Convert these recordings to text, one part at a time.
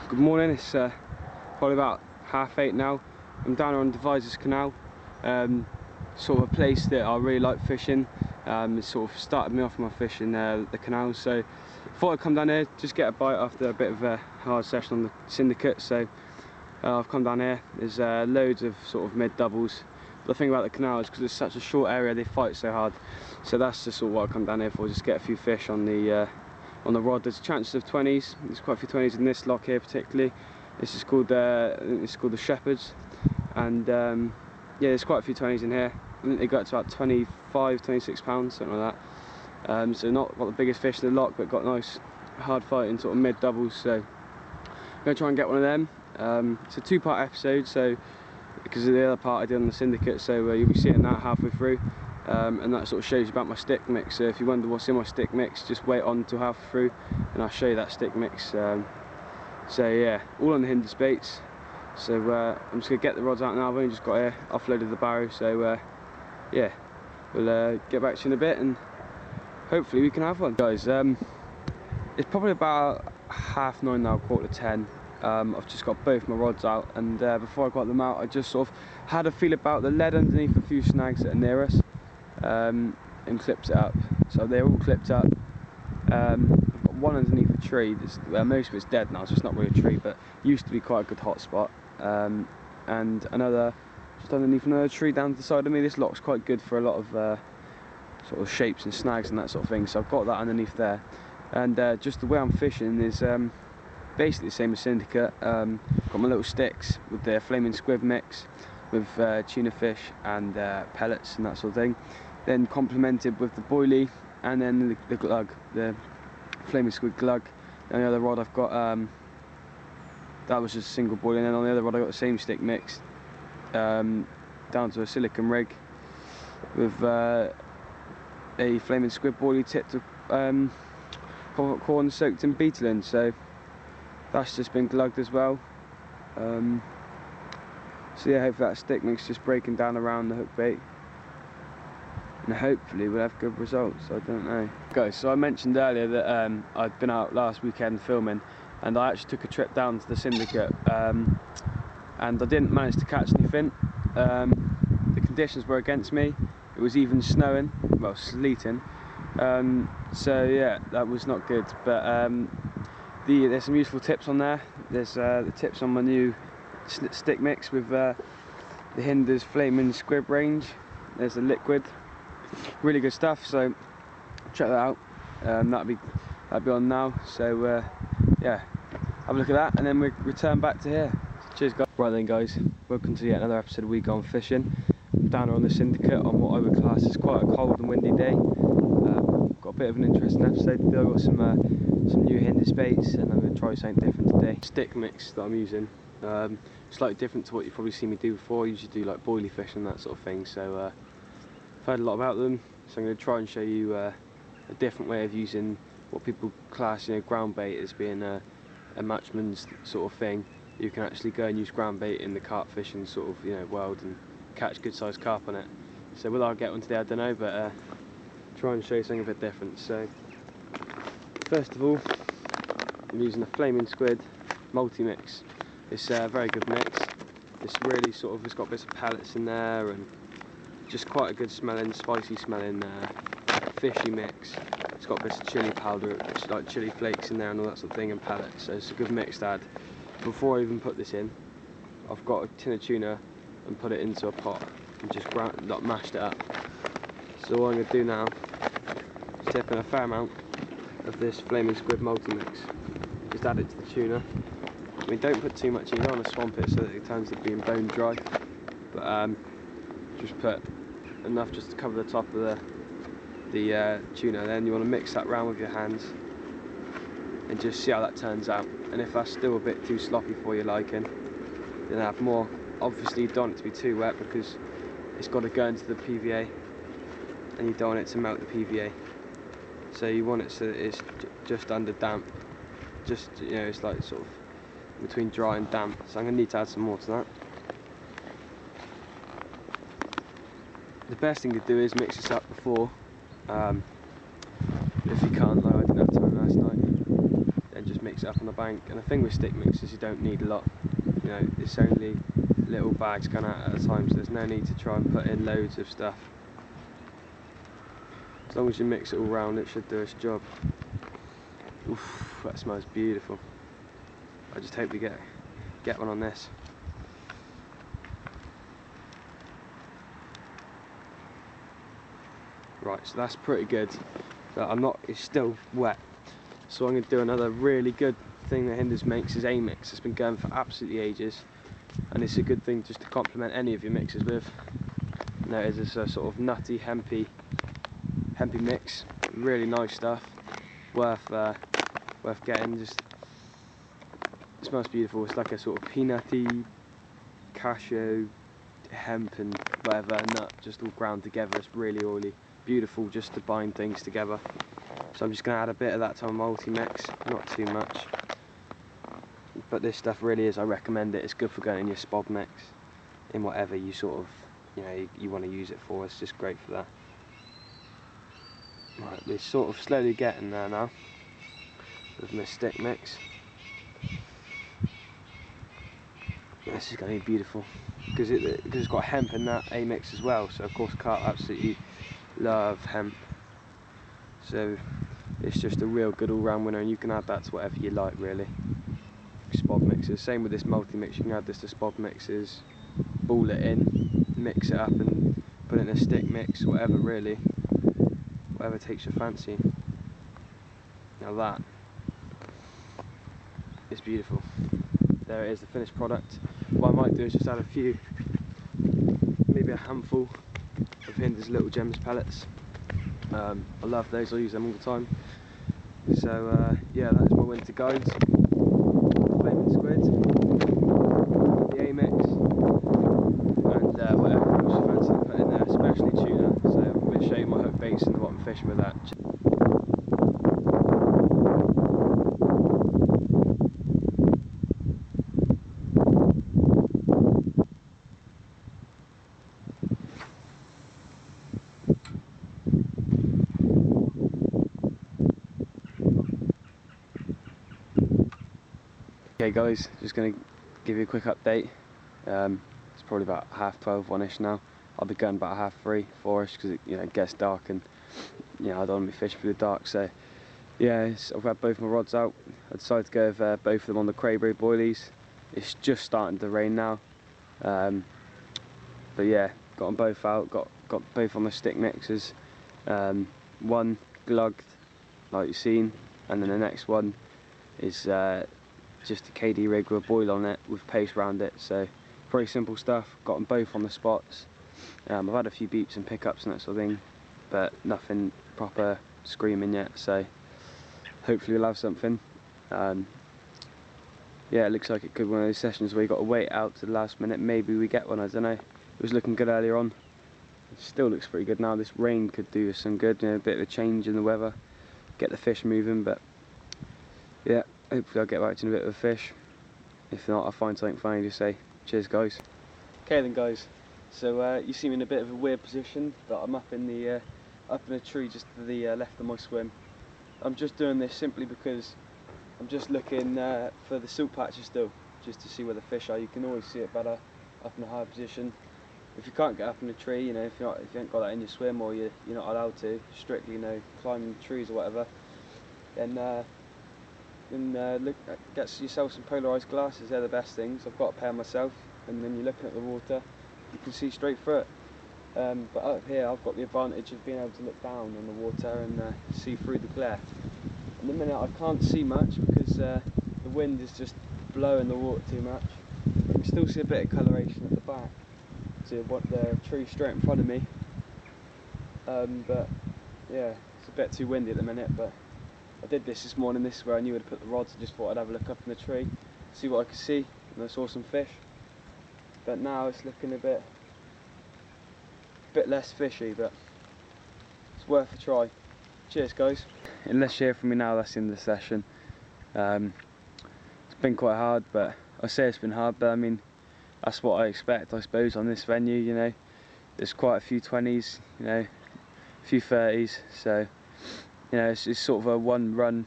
Good morning, it's probably about 8:30 now. I'm down on Devizes Canal, sort of a place that I really like fishing. It sort of started me off my fishing the canal, so thought I'd come down here, just get a bite after a bit of a hard session on the syndicate. So I've come down here. There's loads of sort of mid doubles. But the thing about the canal is because it's such a short area, they fight so hard. So that's just sort of what I come down here for, just get a few fish on the rod. There's chances of 20s. There's quite a few 20s in this lock here particularly. This is called I think it's called the Shepherds, and yeah, there's quite a few 20s in here. I think they got to about 25, 26 pounds, something like that. So not got the biggest fish in the lock, but got nice hard fighting sort of mid doubles. So I'm gonna try and get one of them. It's a two-part episode, so because of the other part I did on the syndicate, so you'll be seeing that halfway through. And that sort of shows you about my stick mix. So if you wonder what's in my stick mix, just wait on till halfway through and I'll show you that stick mix. So yeah, all on the hinder baits. So I'm just going to get the rods out now. I've only just got here, offloaded the barrow. So yeah, we'll get back to you in a bit and hopefully we can have one. Guys, it's probably about 9:30 now, 9:45. I've just got both my rods out, and before I got them out I just sort of had a feel about the lead underneath a few snags that are near us, and clipped it up. So they're all clipped up. I've got one underneath a tree that's, most of it's dead now, so it's not really a tree, but used to be quite a good hot spot, and another just underneath another tree down to the side of me. This lock's quite good for a lot of sort of shapes and snags and that sort of thing, so I've got that underneath there. And just the way I'm fishing is basically the same as syndicate. Got my little sticks with the flaming squid mix with tuna fish and pellets and that sort of thing, then complemented with the boilie and then the glug, the flaming squid glug. And the other rod I've got, that was just a single boilie, and then on the other rod I got the same stick mix down to a silicone rig with a flaming squid boilie tipped with corn soaked in beetlin. So that's just been glugged as well. So yeah, hopefully that stick mix just breaking down around the hook bait, and hopefully we'll have good results. I don't know. Guys, so I mentioned earlier that I'd been out last weekend filming, and I actually took a trip down to the syndicate, and I didn't manage to catch anything. The conditions were against me. It was even snowing, well, sleeting. So yeah, that was not good. But there's some useful tips on there. There's the tips on my new stick mix with the Hinder's flaming squib range. There's the liquid, really good stuff. So check that out. That'll be on now. So yeah, have a look at that, and then we return back to here. Cheers, guys. Right then, guys, welcome to yet another episode of We Gone Fishing. I'm down here on the syndicate on what I would class as quite a cold and windy day. Got a bit of an interesting episode today. I've got some new Hinder's baits, and I'm going to try something different today. Stick mix that I'm using, slightly different to what you've probably seen me do before. I usually do like boilie fish and that sort of thing, so I've heard a lot about them, so I'm going to try and show you a different way of using what people class, ground bait as being a matchman's sort of thing. You can actually go and use ground bait in the carp fishing sort of world and catch good sized carp on it. So will I get one today? I don't know, but try and show you something a bit different. So first of all, I'm using a flaming squid multi-mix. It's a very good mix. It's really it's got bits of pellets in there and just quite a good smelling, spicy smelling fishy mix. It's got bits of chili powder, like chili flakes in there and all that sort of thing, and pellets. So it's a good mix to add. Before I even put this in, I've got a tin of tuna and put it into a pot and just mashed it up. So what I'm going to do now is tip in a fair amount of this flaming squid multi-mix. Just add it to the tuna. I mean, don't put too much in, you don't want to swamp it so that it turns to being bone dry. But just put enough just to cover the top of the tuna. Then you want to mix that round with your hands and just see how that turns out. And if that's still a bit too sloppy for your liking, then add more. Obviously you don't want it to be too wet because it's got to go into the PVA, and you don't want it to melt the PVA. So you want it so that it's just under damp. Just, it's like sort of between dry and damp. So I'm going to need to add some more to that. The best thing to do is mix this up before. If you can't, like I didn't have time last night, then just mix mix it up on the bank. And the thing with stick mixers, you don't need a lot. You know, it's only little bags going out at a time, so there's no need to try and put in loads of stuff. As long as you mix it all round, it should do its job. Oof, that smells beautiful. I just hope we get one on this. Right, so that's pretty good, but it's still wet. So I'm going to do another really good thing that Hinders makes, is a mix. It's been going for absolutely ages, and it's a good thing just to complement any of your mixes with. You know, it's a sort of nutty, hempy mix. Really nice stuff, worth getting. Just, it smells beautiful. It's like a sort of peanutty, cashew, hemp and whatever nut just all ground together. It's really oily. Beautiful just to bind things together. So I'm just going to add a bit of that to my multi-mix, not too much. But this stuff really is, I recommend it. It's good for going in your spod mix, in whatever you sort of, you know, you want to use it for. It's just great for that. Right, we're sort of slowly getting there now with my stick mix. This is going to be beautiful because it's got hemp in that A mix as well. So of course carp absolutely love hemp, so it's just a real good all-round winner, and you can add that to whatever you like really. Spod mixes, same with this multi-mix, you can add this to spod mixes, ball it in, mix it up and put it in a stick mix, whatever really, whatever takes your fancy. Now that is beautiful. There it is, the finished product. What I might do is just add a few, maybe a handful of Hinders Little Gems pellets. I love those, I use them all the time. So yeah, that's my winter guides. Flaming squid, the A-mix, and whatever else you fancy to put in there, especially tuna. So I'm going to show you my hook baits and what I'm fishing with that. Okay guys, just going to give you a quick update. It's probably about 12:30, 1ish now. I'll be going about 3:30, 4ish because it gets dark, and I don't want to be fishing through the dark. So yeah, I've had both my rods out. I decided to go with both of them on the Crayberry boilies. It's just starting to rain now, but yeah, got them both out. Got both on the stick mixers. One glugged, like you've seen, and then the next one is just a KD rig with a boil on it with paste around it. So pretty simple stuff. Got them both on the spots. I've had a few beeps and pickups and that sort of thing, but nothing proper screaming yet. So hopefully we'll have something. Yeah, it looks like it could be one of those sessions where you got to wait out to the last minute. Maybe we get one, I don't know. It was looking good earlier on. It still looks pretty good now. This rain could do us some good, a bit of a change in the weather, get the fish moving. But yeah, hopefully I'll get back to a bit of a fish. If not, I'll find something funny to say. Cheers guys. Okay then guys, so you see me in a bit of a weird position, but I'm up in a tree just to the left of my swim. I'm just doing this simply because I'm just looking for the silt patches still, just to see where the fish are. You can always see it better up in a higher position. If you can't get up in a tree, if you ain't got that in your swim, or you're not allowed to, strictly, climbing trees or whatever, then get yourself some polarised glasses. They're the best things. I've got a pair myself, and then you're looking at the water, you can see straight through it. But up here I've got the advantage of being able to look down on the water and see through the glare. In the minute I can't see much because the wind is just blowing the water too much. You can still see a bit of coloration at the back to the tree straight in front of me. But yeah, it's a bit too windy at the minute. But I did this morning. This is where I knew where to put the rods. I just thought I'd have a look up in the tree, see what I could see, and I saw some fish. But now it's looking a bit less fishy, but it's worth a try. Cheers guys. Unless you hear from me now, that's the end of the session. It's been quite hard, but I say it's been hard, but I mean that's what I expect, I suppose, on this venue. There's quite a few 20s, a few 30s, so it's sort of a one run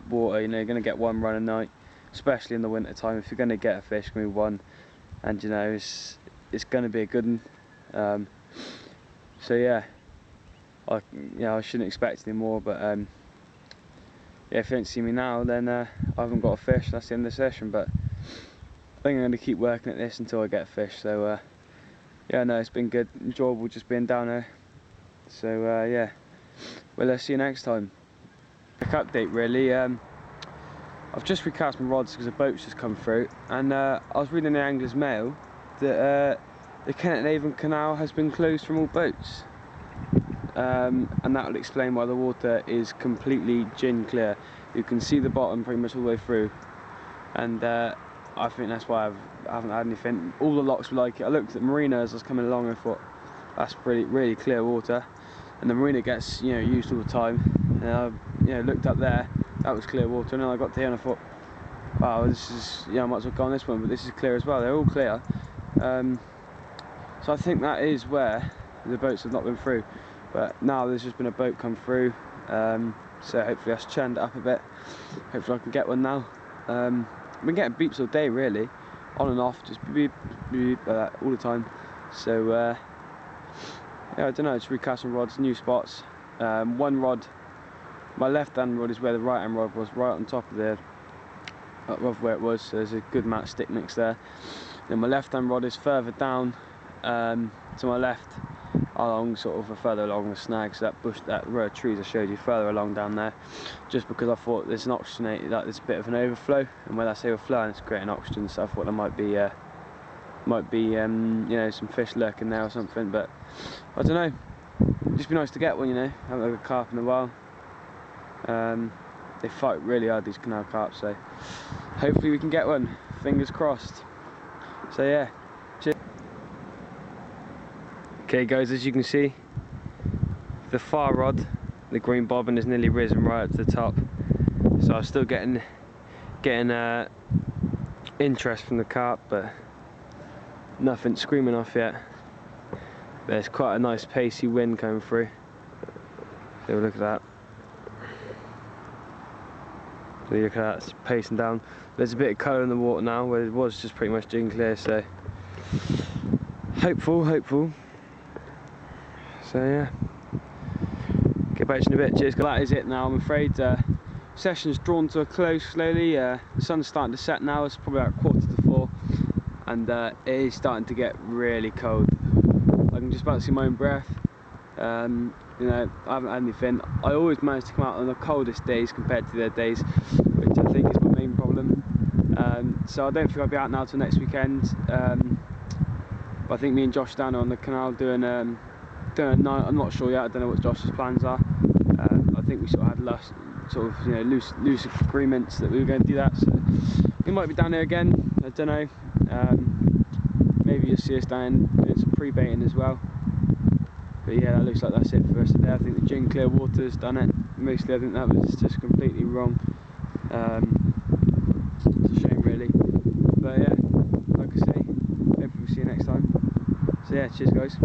water. You know, you're going to get one run a night, especially in the winter time. If you're going to get a fish, going to be one, and you know it's going to be a good one. So yeah, I shouldn't expect any more, but yeah, if you don't see me now, then I haven't got a fish. That's the end of the session. But I think I'm going to keep working at this until I get a fish. So yeah, no, it's been good, enjoyable just being down here. So yeah, well, see you next time. Quick update really. I've just recast my rods because a boat's just come through, and I was reading the Angler's Mail that the Kennett Canal has been closed from all boats, and that will explain why the water is completely gin clear. You can see the bottom pretty much all the way through, and I think that's why I haven't had anything. All the locks were like it. I looked at the marina as I was coming along and I thought, that's really clear water, and the marina gets used all the time. And I looked up there, that was clear water, and then I got to here and I thought, wow, this is I might as well go on this one, but this is clear as well. They're all clear. So I think that is where the boats have not been through. But now there's just been a boat come through, so hopefully that's churned it up a bit. Hopefully I can get one now. I've been getting beeps all day really, on and off, just beep, beep, like that all the time. So yeah, I don't know, just recasting rods, new spots. One rod, my left hand rod is where the right hand rod was, right on top of the of where it was, so there's a good amount of stick mix there. Then my left hand rod is further down to my left, along further along the snag, so that bush, that row of trees I showed you further along down there, just because I thought there's an oxygenated, like there's a bit of an overflow, and when I say overflow, it's creating oxygen, so I thought there might be some fish lurking there or something, but I don't know. It'd just be nice to get one, haven't had a carp in a while. They fight really hard, these canal carps, so hopefully we can get one, fingers crossed. So yeah, cheers. Okay guys, as you can see, the far rod, the green bobbin has nearly risen right up to the top, so I'm still getting interest from the carp, but nothing screaming off yet. There's quite a nice pacey wind coming through. So look at that. So look at that, it's pacing down. There's a bit of colour in the water now, where it was just pretty much gin clear, so hopeful. So yeah, get back to you in a bit. Cheers. That is it now, I'm afraid. Session's drawn to a close slowly. The sun's starting to set now, it's probably about 3:45, and it is starting to get really cold. I can just about see my own breath. I haven't had anything. I always manage to come out on the coldest days compared to the other days, which I think is my main problem. So I don't think I'll be out now till next weekend. But I think me and Josh are down on the canal doing a night. I'm not sure yet. I don't know what Josh's plans are. I think we had loose agreements that we were going to do that. So we might be down here again. I don't know. Maybe you'll see us down doing some pre-baiting as well. But yeah, that looks like that's it for the rest of the day. I think the gin clear water's done it. Mostly I think that was just completely wrong. It's a shame really. But yeah, like I say, hopefully we'll see you next time. So yeah, cheers guys.